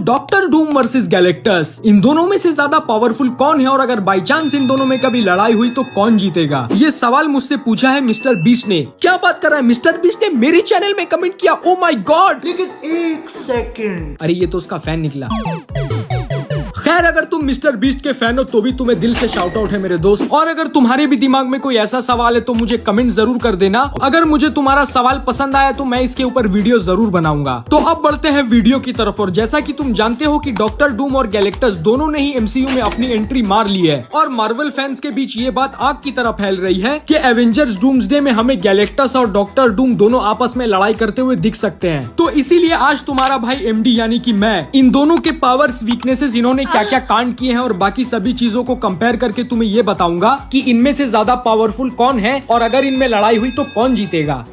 Doctor Doom versus Galactus, इन दोनों में से ज्यादा पावरफुल कौन है और अगर बाई चांस इन दोनों में कभी लड़ाई हुई तो कौन जीतेगा? ये सवाल मुझसे पूछा है मिस्टर बीस्ट ने। क्या बात कर रहा है? मिस्टर बीस्ट ने मेरे चैनल में कमेंट किया। Oh my God! लेकिन एक सेकंड, अरे ये तो उसका फैन निकला। खैर, अगर तुम मिस्टर बीस्ट के फैन हो तो भी तुम्हें दिल से शाउट आउट है मेरे दोस्त। और अगर तुम्हारे भी दिमाग में कोई ऐसा सवाल है तो मुझे कमेंट जरूर कर देना। अगर मुझे तुम्हारा सवाल पसंद आया तो मैं इसके ऊपर वीडियो जरूर बनाऊंगा। तो अब बढ़ते हैं वीडियो की तरफ। और जैसा कि तुम जानते हो कि डॉक्टर डूम और गैलेक्टस दोनों ने ही एमसीयू में अपनी एंट्री मार ली है और मार्वल फैंस के बीच ये बात आग की तरह फैल रही है कि एवेंजर्स डूम्सडे में हमें गैलेक्टस और डॉक्टर डूम दोनों आपस में लड़ाई करते हुए दिख सकते हैं। तो इसीलिए आज तुम्हारा भाई एमडी यानी कि मैं इन दोनों के पावर्स, वीकनेसेस, इन्होंने क्या क्या कांड किए हैं और बाकी सभी चीजों को कंपेयर करके तुम्हें ये बताऊंगा कि इनमें से ज्यादा पावरफुल कौन है और अगर इनमें लड़ाई हुई तो कौन जीतेगा।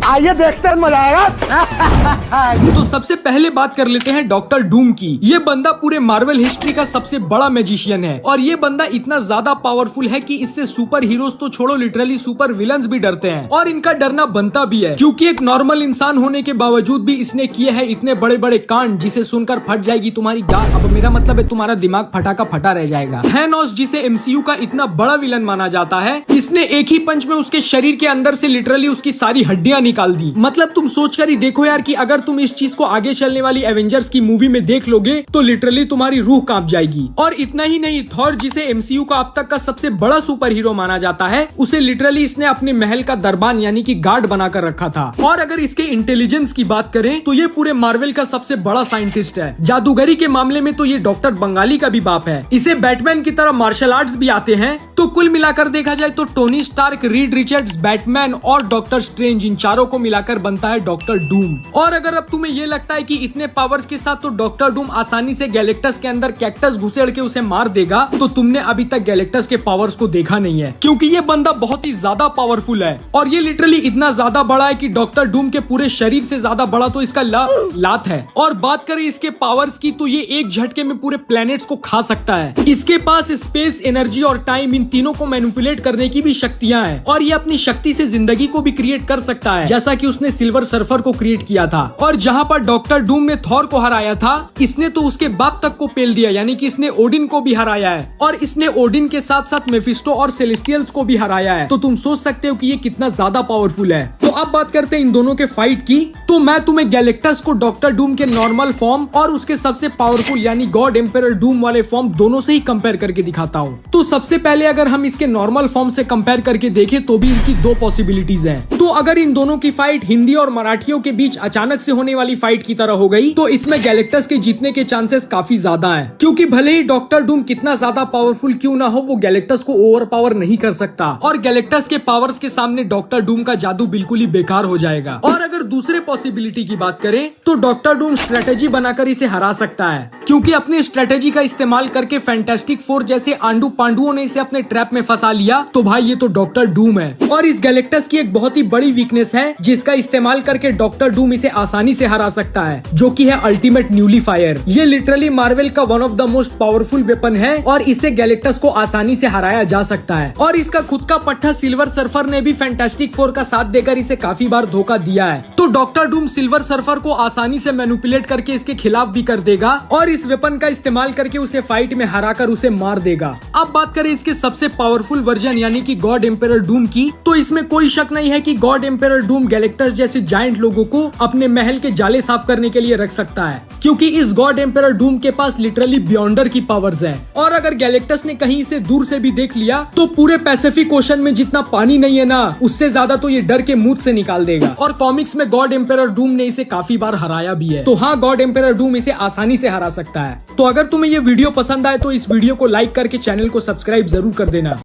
आइए देखते हैं, मजा आएगा। तो सबसे पहले बात कर लेते हैं डॉक्टर डूम की। ये बंदा पूरे मार्वल हिस्ट्री का सबसे बड़ा मैजिशियन है और ये बंदा इतना ज्यादा पावरफुल है कि इससे सुपर हीरोज तो छोड़ो, लिटरली सुपर विलन्स भी डरते हैं और इनका डरना बनता भी है, क्योंकि एक नॉर्मल इंसान होने के बावजूद भी इसने किए हैं इतने बड़े बड़े कांड जिसे सुनकर फट जाएगी तुम्हारी गाल। अब मेरा मतलब है तुम्हारा दिमाग फटा का फटा रह जाएगा। थैनोस, जिसे एमसीयू का इतना बड़ा विलन माना जाता है, इसने एक ही पंच में उसके शरीर के अंदर से लिटरली उसकी सारी हड्डियां निकाल दी। मतलब तुम सोच कर ही देखो यार कि अगर तुम इस चीज को आगे चलने वाली एवेंजर्स की मूवी में देख लोगे तो लिटरली तुम्हारी रूह कांप जाएगी। और इतना ही नहीं, थॉर, जिसे एमसीयू का अब तक का सबसे बड़ा सुपर हीरो माना जाता है, उसे लिटरली इसने अपने महल का दरबान यानी कि गार्ड बनाकर रखा था। और अगर इसके इंटेलिजेंस की बात करें तो ये पूरे मार्वल का सबसे बड़ा साइंटिस्ट है। जादूगरी के मामले में तो ये डॉक्टर बंगाली का भी बाप है। इसे बैटमैन की तरह मार्शल आर्ट्स भी आते हैं। तो कुल मिलाकर देखा जाए तो Tony Stark, Reed Richards, Batman और डॉक्टर स्ट्रेंज, इन चारों को मिलाकर बनता है डॉक्टर डूम। और अगर अब तुम्हें ये लगता है कि इतने पावर्स के साथ तो डॉक्टर डूम आसानी से गैलेक्टस के अंदर कैक्टस घुसेड़ के उसे मार देगा, तो तुमने अभी तक गैलेक्टस के पावर्स को देखा नहीं है, क्योंकि ये बंदा बहुत ही ज्यादा पावरफुल है और ये लिटरली इतना ज्यादा बड़ा है कि डॉक्टर डूम के पूरे शरीर से ज्यादा बड़ा तो इसका लात है। और बात करें इसके पावर्स की तो ये एक झटके में पूरे प्लैनेट्स को खा सकता है। इसके पास स्पेस, एनर्जी और टाइम, इन तीनों को मैनिपुलेट करने की भी शक्तियां हैं और ये अपनी शक्ति से जिंदगी को भी क्रिएट कर सकता है, जैसा कि उसने सिल्वर सर्फर को क्रिएट किया था। और जहां पर डॉक्टर डूम ने थॉर को हराया था, इसने तो उसके बाप तक को पेल दिया, यानी कि इसने ओडिन को भी हराया है और इसने ओडिन के साथ साथ मेफिस्टो और सेलेस्टियल्स को भी हराया है। तो तुम सोच सकते हो कि ये कितना ज्यादा पावरफुल है। तो अब बात करते हैं इन दोनों के फाइट की। तो मैं तुम्हें गैलेक्टस को डॉक्टर डूम के नॉर्मल फॉर्म और उसके सबसे पावरफुल यानी गॉड एम्परर डूम वाले फॉर्म दोनों से ही कंपेयर करके दिखाता हूँ। तो सबसे पहले अगर हम इसके नॉर्मल फॉर्म से कंपेयर करके देखें तो भी इनकी दो पॉसिबिलिटीज हैं। तो अगर इन दोनों की फाइट हिंदी और मराठियों के बीच अचानक से होने वाली फाइट की तरह हो गई तो इसमें गैलेक्टस के जीतने के चांसेस काफी ज्यादा हैं, क्योंकि भले ही डॉक्टर डूम कितना ज्यादा पावरफुल क्यों ना हो, वो गैलेक्टस को ओवर पावर नहीं कर सकता और गैलेक्टस के पावर्स के सामने डॉक्टर डूम का जादू बिल्कुल ही बेकार हो जाएगा। और अगर दूसरे पॉसिबिलिटी की बात करें तो डॉक्टर डूम स्ट्रेटेजी बनाकर इसे हरा सकता है, क्योंकि अपनी स्ट्रेटेजी का इस्तेमाल करके फैंटास्टिक फोर जैसे आंडू पांडुओं ने इसे अपने ट्रैप में फंसा लिया। तो भाई ये तो डॉक्टर डूम है। और इस गैलेक्टस की एक बहुत ही बड़ी वीकनेस है जिसका इस्तेमाल करके डॉक्टर डूम इसे आसानी से हरा सकता है, जो कि है अल्टीमेट न्यूलीफायर। ये लिटरली मार्वल का one of the most powerful weapon है और इससे गैलेक्टस को आसानी से हराया जा सकता है। और इसका खुद का पट्टा सिल्वर सर्फर ने भी फैंटास्टिक फोर का साथ देकर इसे काफी बार धोखा दिया है। तो डॉक्टर डूम सिल्वर सर्फर को आसानी से मैनिपुलेट करके इसके खिलाफ भी कर देगा और इस वेपन का इस्तेमाल करके उसे फाइट में हराकर उसे मार देगा। अब बात करें इसके सबसे पावरफुल वर्जन यानी कि गॉड एम्परर डूम की, तो इसमें कोई शक नहीं है कि गॉड एम्परर डूम गैलेक्टस जैसे जायंट लोगों को अपने महल के जाले साफ करने के लिए रख सकता है, क्योंकि इस गॉड एम्परर डूम के पास लिटरली बियॉन्डर की पावर्स है। और अगर गैलेक्टस ने कहीं इसे दूर से भी देख लिया तो पूरे पैसिफिक ओशन में जितना पानी नहीं है ना, उससे ज्यादा तो ये डर के मुंह से निकाल देगा। और कॉमिक्स में गॉड एम्परर डूम ने इसे काफी बार हराया भी है। तो हाँ, गॉड एम्परर डूम इसे आसानी से हरा सकता है। तो अगर तुम्हें ये वीडियो पसंद आए तो इस वीडियो को लाइक करके चैनल को सब्सक्राइब जरूर कर देना।